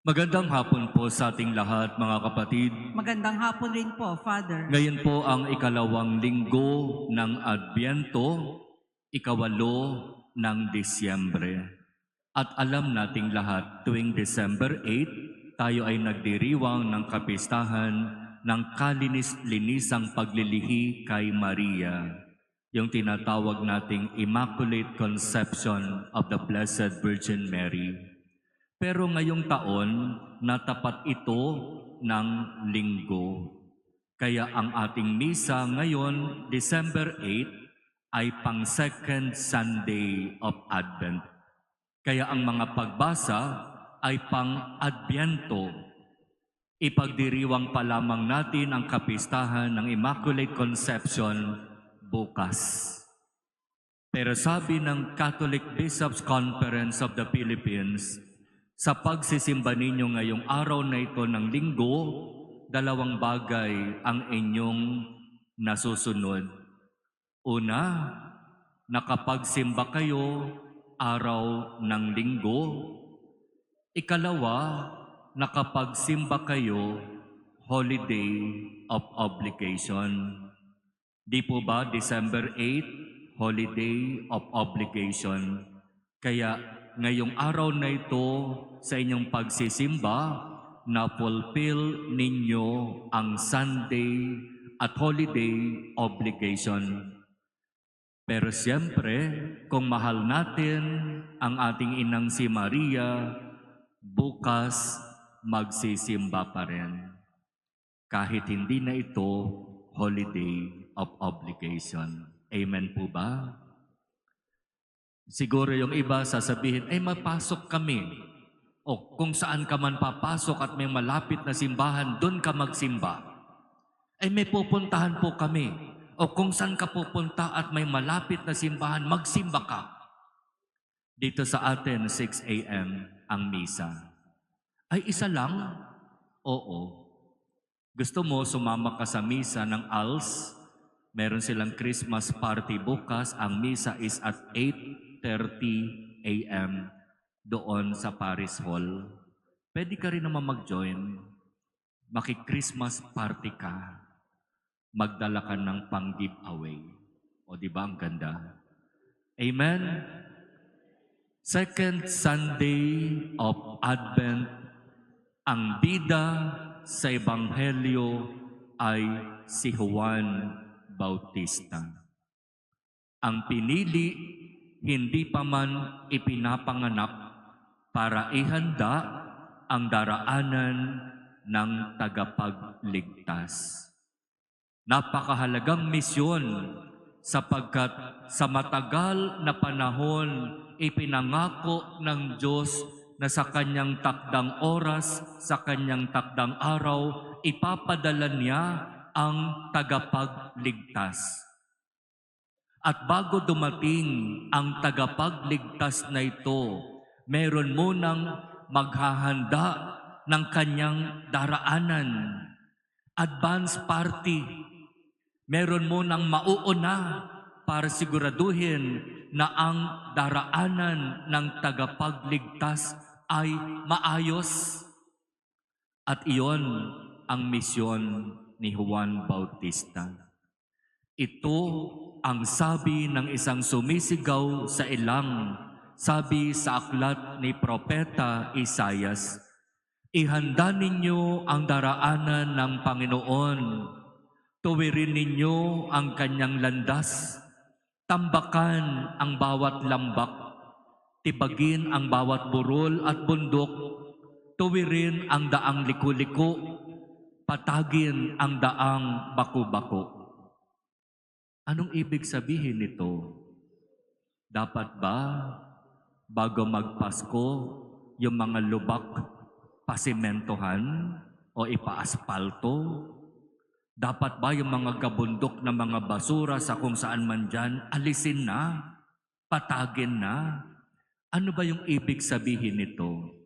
Magandang hapon po sa ating lahat, mga kapatid. Magandang hapon rin po, Father. Ngayon po ang ikalawang linggo ng Adbyento, ikawalo ng Disyembre. At alam nating lahat, tuwing December 8, tayo ay nagdiriwang ng kapistahan ng kalinis-linisang paglilihi kay Maria, yung tinatawag nating Immaculate Conception of the Blessed Virgin Mary. Pero ngayong taon, natapat ito ng linggo. Kaya ang ating misa ngayon, December 8, ay pang second Sunday of Advent. Kaya ang mga pagbasa ay pang Adbyento. Ipagdiriwang pa lamang natin ang kapistahan ng Immaculate Conception bukas. Pero sabi ng Catholic Bishops' Conference of the Philippines, sa pagsisimba ninyo ngayong araw na ito ng linggo, dalawang bagay ang inyong nasusunod. Una, nakapagsimba kayo araw ng linggo. Ikalawa, nakapagsimba kayo holiday of obligation. Di po ba December 8, holiday of obligation? Kaya ngayong araw na ito sa inyong pagsisimba, na-fulfill ninyo ang Sunday at holiday obligation. Pero siyempre, kung mahal natin ang ating inang si Maria, bukas magsisimba pa rin. Kahit hindi na ito holiday of obligation. Amen po ba? Siguro yung iba sasabihin, ay mapasok kami. O kung saan ka man papasok at may malapit na simbahan, doon ka magsimba. Ay may pupuntahan po kami. O kung saan ka pupunta at may malapit na simbahan, magsimba ka. Dito sa atin, 6 a.m. ang misa. Ay isa lang? Oo. Gusto mo sumama ka sa misa ng ALS? Meron silang Christmas party bukas. Ang misa is at 8:30 a.m. doon sa Paris Hall. Pwede ka rin naman mag-join. Maki-Christmas party ka. Magdala ka ng pang-giveaway. O di ba ang ganda? Amen? Second Sunday of Advent, ang bida sa Ebanghelyo ay si Juan Bautista. Ang pinili, hindi pa man ipinapanganak para ihanda ang daraanan ng tagapagligtas. Napakahalagang misyon sapagkat sa matagal na panahon ipinangako ng Diyos na sa kanyang takdang oras, sa kanyang takdang araw, ipapadala niya ang tagapagligtas. At bago dumating ang tagapagligtas na ito, meron munang maghahanda ng kanyang daraanan. Advance party. Meron munang mauuna para siguraduhin na ang daraanan ng tagapagligtas ay maayos. At iyon ang misyon ni Juan Bautista. Ito ang sabi ng isang sumisigaw sa ilang, sabi sa aklat ni Propeta Isaias, ihanda ninyo ang daraanan ng Panginoon, tuwirin ninyo ang kanyang landas, tambakan ang bawat lambak, tibagin ang bawat burol at bundok, tuwirin ang daang liku-liko, patagin ang daang baku-bako. Anong ibig sabihin nito? Dapat ba bago magpasko yung mga lubak pasimentohan o ipaaspalto? Dapat ba yung mga gabundok na mga basura sa kung saan man dyan, alisin na, patagin na? Ano ba yung ibig sabihin nito?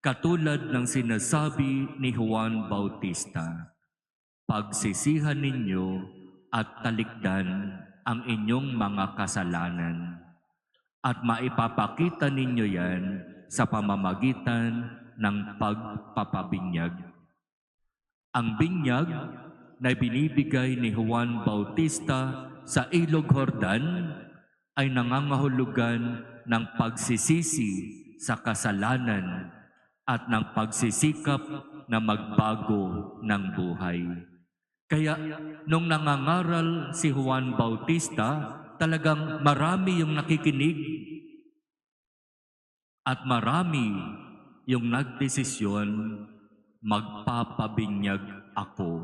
Katulad ng sinasabi ni Juan Bautista, pagsisihan ninyo at talikdan ang inyong mga kasalanan. At maipapakita ninyo yan sa pamamagitan ng pagpapabinyag. Ang binyag na binibigay ni Juan Bautista sa Ilog Jordan ay nangangahulugan ng pagsisisi sa kasalanan at ng pagsisikap na magbago ng buhay. Kaya nung nangangaral si Juan Bautista, talagang marami yung nakikinig at marami yung nagdesisyon, magpapabinyag ako,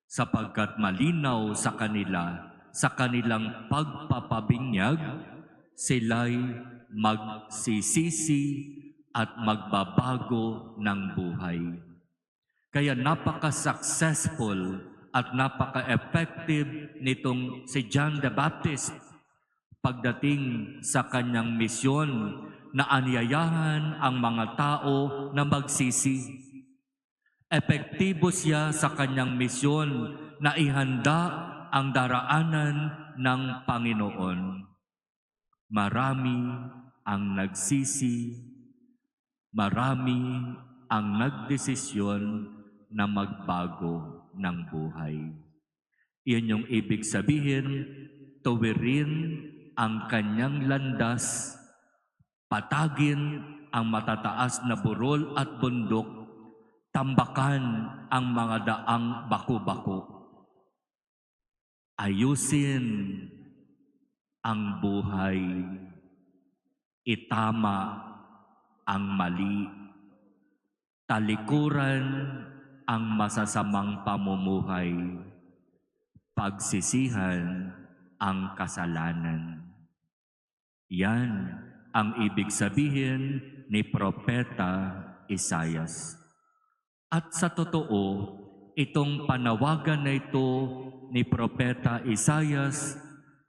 sapagkat malinaw sa kanila, sa kanilang pagpapabinyag, sila'y magsisisi at magbabago ng buhay. Kaya napaka-successful at napaka-effective nitong si John the Baptist pagdating sa kanyang misyon na anyayahan ang mga tao na magsisi. Epektibo siya sa kanyang misyon na ihanda ang daraanan ng Panginoon. Marami ang nagsisi, marami ang nagdesisyon na magbago ng buhay. Iyan yung ibig sabihin, tuwirin ang kanyang landas, patagin ang matataas na burol at bundok, tambakan ang mga daang baku-bako. Ayusin ang buhay, itama ang mali, talikuran ang masasamang pamumuhay, pagsisihan ang kasalanan. Yan ang ibig sabihin ni Propeta Isaias. At sa totoo, itong panawagan na ito ni Propeta Isaias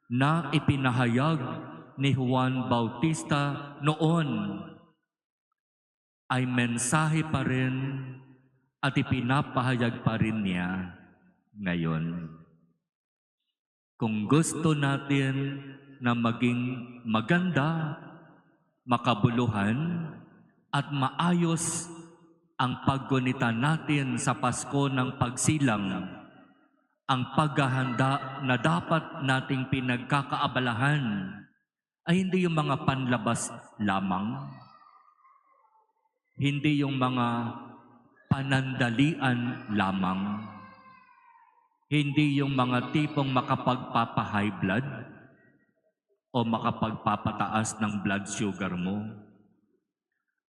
na ipinahayag ni Juan Bautista noon ay mensahe pa rin at ipinapahayag pa rin niya ngayon. Kung gusto natin na maging maganda, makabuluhan, at maayos ang paggunita natin sa Pasko ng Pagsilang, ang paghahanda na dapat nating pinagkakaabalahan ay hindi yung mga panlabas lamang, hindi yung mga panandalian lamang, hindi yung mga tipong makapagpapa-high blood o makapagpapataas ng blood sugar mo.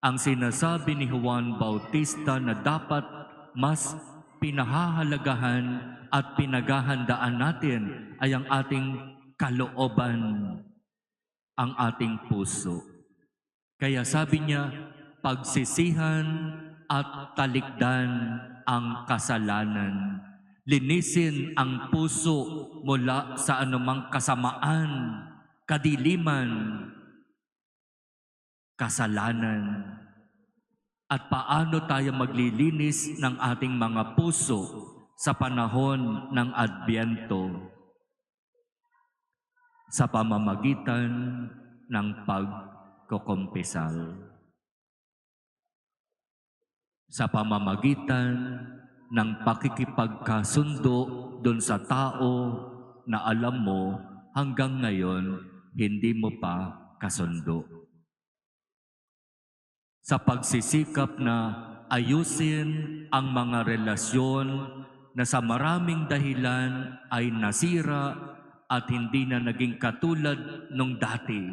Ang sinasabi ni Juan Bautista na dapat mas pinahahalagahan at pinaghahandaan natin ay ang ating kalooban, ang ating puso. Kaya sabi niya, pagsisihan at talikdan ang kasalanan. Linisin ang puso mula sa anumang kasamaan, kadiliman, kasalanan. At paano tayo maglilinis ng ating mga puso sa panahon ng Adbyento? Sa pamamagitan ng pagkokompisal. Sa pamamagitan ng pakikipagkasundo doon sa tao na alam mo hanggang ngayon hindi mo pa kasundo. Sa pagsisikap na ayusin ang mga relasyon na sa maraming dahilan ay nasira at hindi na naging katulad nung dati.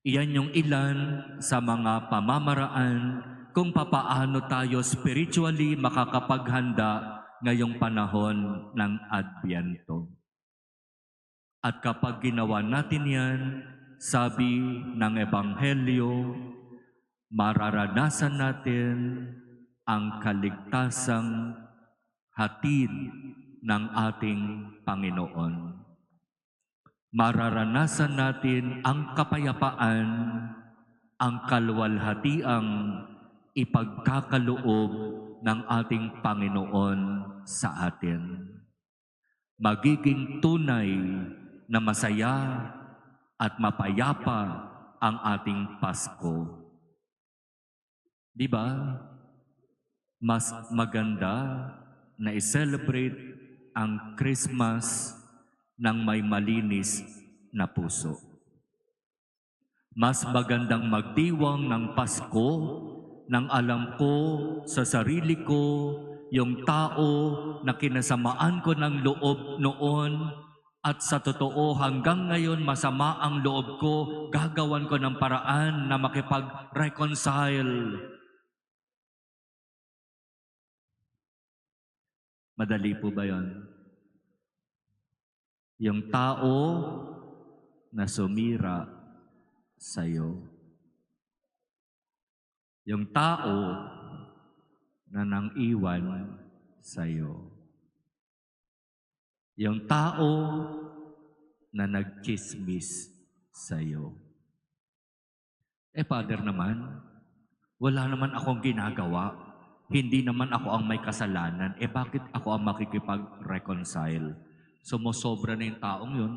Iyan yung ilan sa mga pamamaraan kung papaano tayo spiritually makakapaghanda ngayong panahon ng Adbyento. At kapag ginawa natin yan, sabi ng Ebanghelyo, mararanasan natin ang kaligtasang hatid ng ating Panginoon. Mararanasan natin ang kapayapaan, ang kalwalhatiang ipagkakaloob ng ating Panginoon sa atin. Magiging tunay na masaya at mapayapa ang ating Pasko. Di ba? Mas maganda na i-celebrate ang Christmas ng may malinis na puso. Mas magandang magdiwang ng Pasko nang alam ko sa sarili ko yung tao na kinasamaan ko ng loob noon at sa totoo hanggang ngayon masama ang loob ko, gagawan ko ng paraan na makipag-reconcile. Madali po ba yon? Yung tao na sumira sa'yo. Yung tao na nang iwan sa'yo. Yung tao na nagchismis sa'yo. Father naman, wala naman akong ginagawa. Hindi naman ako ang may kasalanan. Bakit ako ang makikipag-reconcile? Sumusobra na yung taong yun.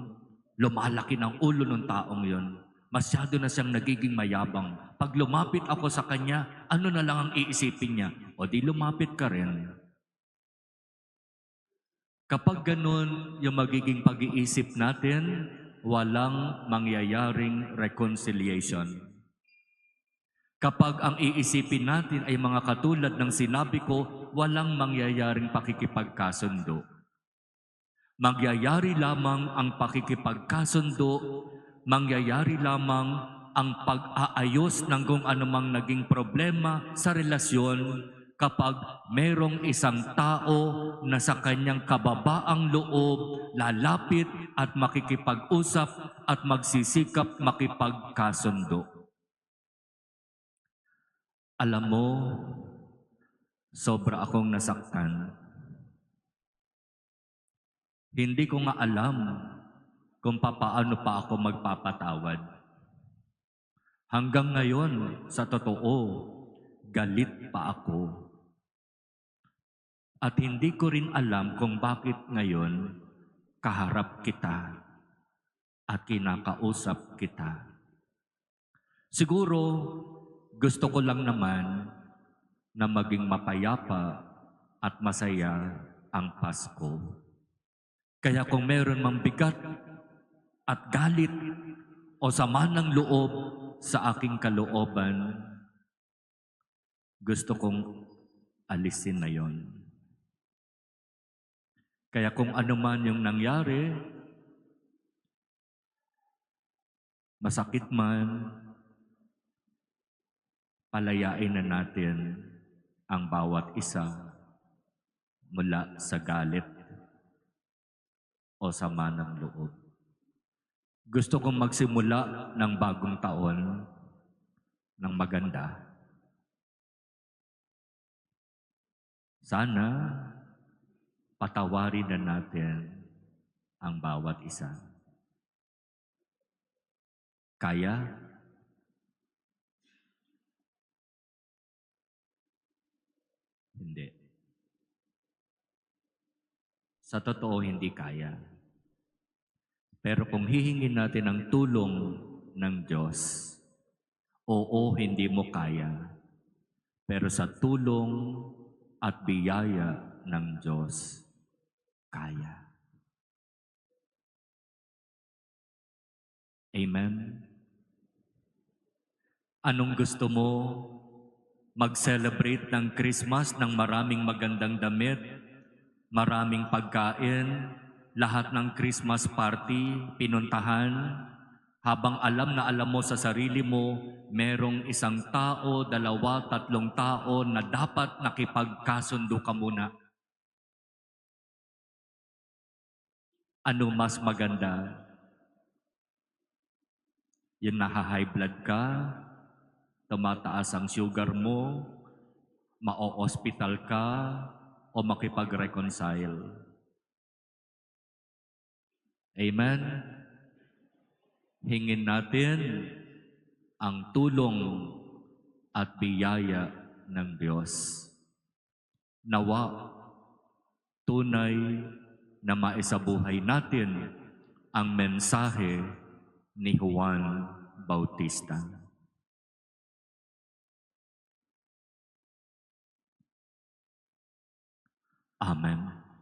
Lumalaki ng ulo ng taong yun. Masyado na siyang nagiging mayabang. Pag lumapit ako sa kanya, ano na lang ang iisipin niya? O di lumapit ka rin. Kapag ganun yung magiging pag-iisip natin, walang mangyayaring reconciliation. Kapag ang iisipin natin ay mga katulad ng sinabi ko, walang mangyayaring pakikipagkasundo. Mangyayari lamang ang pakikipagkasundo, mangyayari lamang ang pag-aayos ng kung anumang naging problema sa relasyon kapag merong isang tao na sa kanyang kababaang loob lalapit at makikipag-usap at magsisikap makipagkasundo. Alam mo, sobra akong nasaktan. Hindi ko nga alam kung papaano pa ako magpapatawad. Hanggang ngayon, sa totoo, galit pa ako. At hindi ko rin alam kung bakit ngayon kaharap kita at kinakausap kita. Siguro, gusto ko lang naman na maging mapayapa at masaya ang Pasko. Kaya kung meron mang bigat at galit o sama ng loob sa aking kalooban, gusto kong alisin na yon. Kaya kung ano man yung nangyari, masakit man, palayain na natin ang bawat isa mula sa galit o sama ng loob. Gusto kong magsimula ng bagong taon ng maganda. Sana patawarin na natin ang bawat isa. Kaya? Hindi. Sa totoo, hindi kaya. Pero kung hihingin natin ang tulong ng Diyos, oo, hindi mo kaya. Pero sa tulong at biyaya ng Diyos, kaya. Amen? Anong gusto mo? Mag-celebrate ng Christmas ng maraming magandang damit, maraming pagkain, lahat ng Christmas party, pinuntahan, habang alam na alam mo sa sarili mo, merong isang tao, dalawa, tatlong tao na dapat nakipagkasundo ka muna. Ano mas maganda? Yung naha-high blood ka, tumataas ang sugar mo, ma-hospital ka, o makipag-reconcile. Amen? Hingin natin ang tulong at biyaya ng Diyos. Nawa, tunay na maisabuhay natin ang mensahe ni Juan Bautista. Amen.